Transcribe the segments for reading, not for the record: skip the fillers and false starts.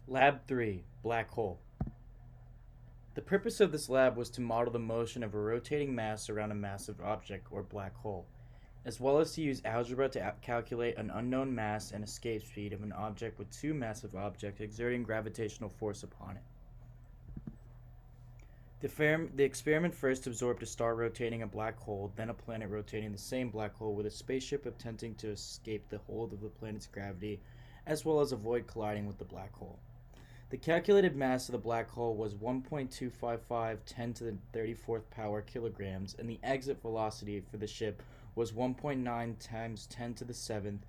Lab 3, Black Hole. The purpose of this lab was to model the motion of a rotating mass around a massive object, or black hole, as well as to use algebra to calculate an unknown mass and escape speed of an object with two massive objects exerting gravitational force upon it. The experiment first absorbed a star rotating a black hole, then a planet rotating the same black hole, with a spaceship attempting to escape the hold of the planet's gravity, as well as avoid colliding with the black hole. The calculated mass of the black hole was 1.255 10 to the 34th power kilograms, and the exit velocity for the ship was 1.9 times 10 to the 7th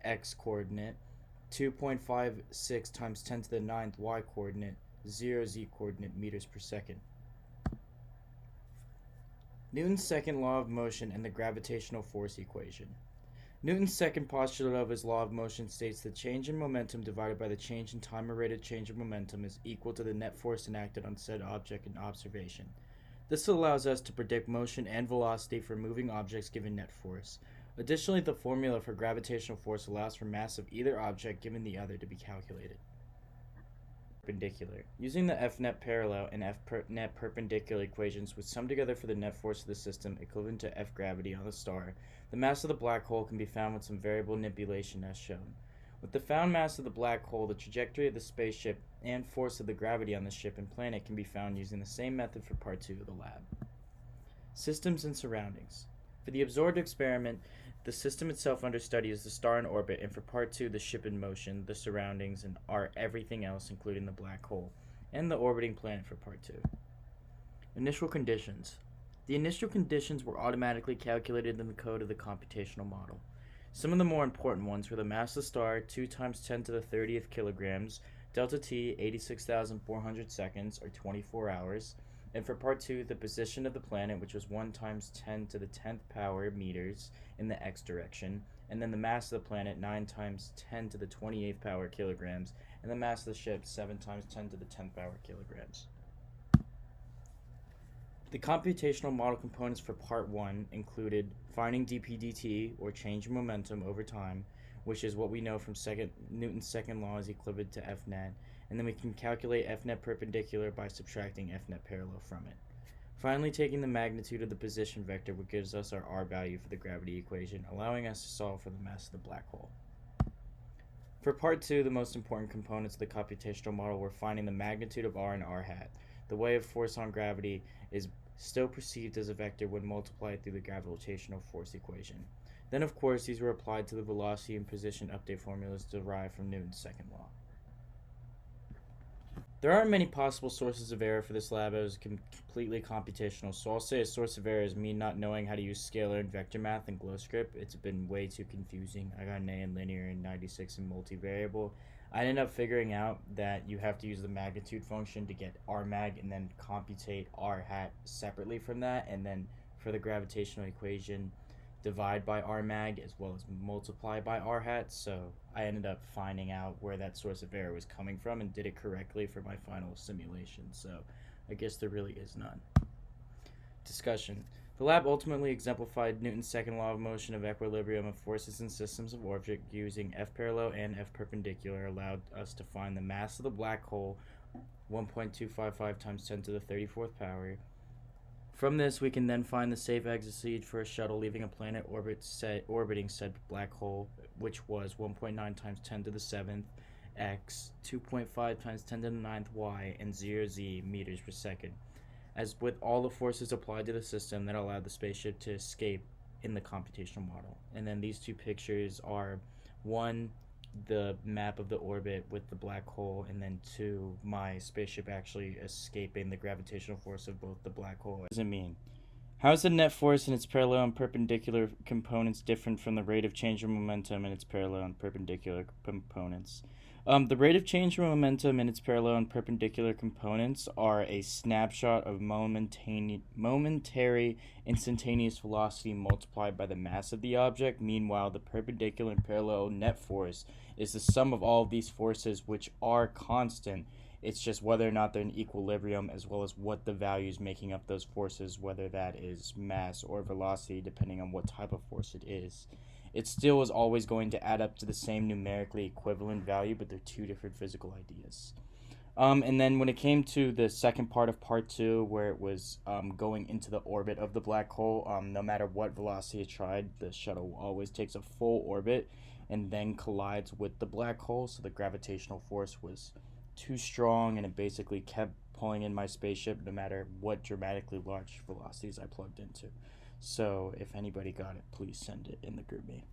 x coordinate, 2.56 times 10 to the 9th y coordinate, 0 z coordinate meters per second. Newton's second law of motion and the gravitational force equation. Newton's second postulate of his law of motion states the change in momentum divided by the change in time or rate of change of momentum is equal to the net force enacted on said object in observation. This allows us to predict motion and velocity for moving objects given net force. Additionally, the formula for gravitational force allows for mass of either object given the other to be calculated. Perpendicular. Using the F-net parallel and F-net perpendicular equations, which sum together for the net force of the system equivalent to F gravity on the star, the mass of the black hole can be found with some variable manipulation as shown. With the found mass of the black hole, the trajectory of the spaceship and force of the gravity on the ship and planet can be found using the same method for part 2 of the lab. Systems and surroundings. For the absorbed experiment, the system itself under study is the star in orbit, and for part 2, the ship in motion, the surroundings, and are everything else including the black hole, and the orbiting planet for part 2. Initial conditions. The initial conditions were automatically calculated in the code of the computational model. Some of the more important ones were the mass of the star, 2 times 10 to the 30th kilograms, delta t, 86,400 seconds, or 24 hours, and for part 2, the position of the planet, which was 1 times 10 to the 10th power meters in the x direction, and then the mass of the planet, 9 times 10 to the 28th power kilograms, and the mass of the ship, 7 times 10 to the 10th power kilograms. The computational model components for part 1 included finding dp/dt, or change in momentum over time, which is what we know from Newton's second law is equivalent to F-net, and then we can calculate F-net perpendicular by subtracting F-net parallel from it. Finally, taking the magnitude of the position vector, which gives us our R value for the gravity equation, allowing us to solve for the mass of the black hole. For part 2, the most important components of the computational model were finding the magnitude of R and R hat. The way of force on gravity is still perceived as a vector when multiplied through the gravitational force equation. Then, of course, these were applied to the velocity and position update formulas derived from Newton's second law. There aren't many possible sources of error for this lab as completely computational, so I'll say a source of error is me not knowing how to use scalar and vector math in GlowScript. It's been way too confusing. I got an A in linear and 96 in multivariable. I ended up figuring out that you have to use the magnitude function to get Rmag and then computate R hat separately from that, and then for the gravitational equation, divide by Rmag as well as multiply by R hat. So I ended up finding out where that source of error was coming from and did it correctly for my final simulation. So I guess there really is none. Discussion. The lab ultimately exemplified Newton's second law of motion of equilibrium of forces in systems of orbit using F parallel and F perpendicular, allowed us to find the mass of the black hole, 1.255 times 10 to the 34th power. From this, we can then find the safe exit speed for a shuttle leaving a planet orbiting said black hole, which was 1.9 times 10 to the 7th x, 2.5 times 10 to the 9th y, and 0 z meters per second. As with all the forces applied to the system that allowed the spaceship to escape in the computational model. And then these two pictures are, one, the map of the orbit with the black hole, and then two, my spaceship actually escaping the gravitational force of both the black hole. What does it mean? How is the net force in its parallel and perpendicular components different from the rate of change of momentum in its parallel and perpendicular components? The rate of change of momentum in its parallel and perpendicular components are a snapshot of momentary instantaneous velocity multiplied by the mass of the object. Meanwhile, the perpendicular and parallel net force is the sum of all of these forces, which are constant. It's just whether or not they're in equilibrium, as well as what the values making up those forces, whether that is mass or velocity, depending on what type of force it is. it still is always going to add up to the same numerically equivalent value, but they're two different physical ideas. And then when it came to the second part of part two, where it was going into the orbit of the black hole, no matter what velocity it tried, the shuttle always takes a full orbit and then collides with the black hole. So the gravitational force was too strong, and it basically kept pulling in my spaceship no matter what dramatically large velocities I plugged into. So if anybody got it, please send it in the group me.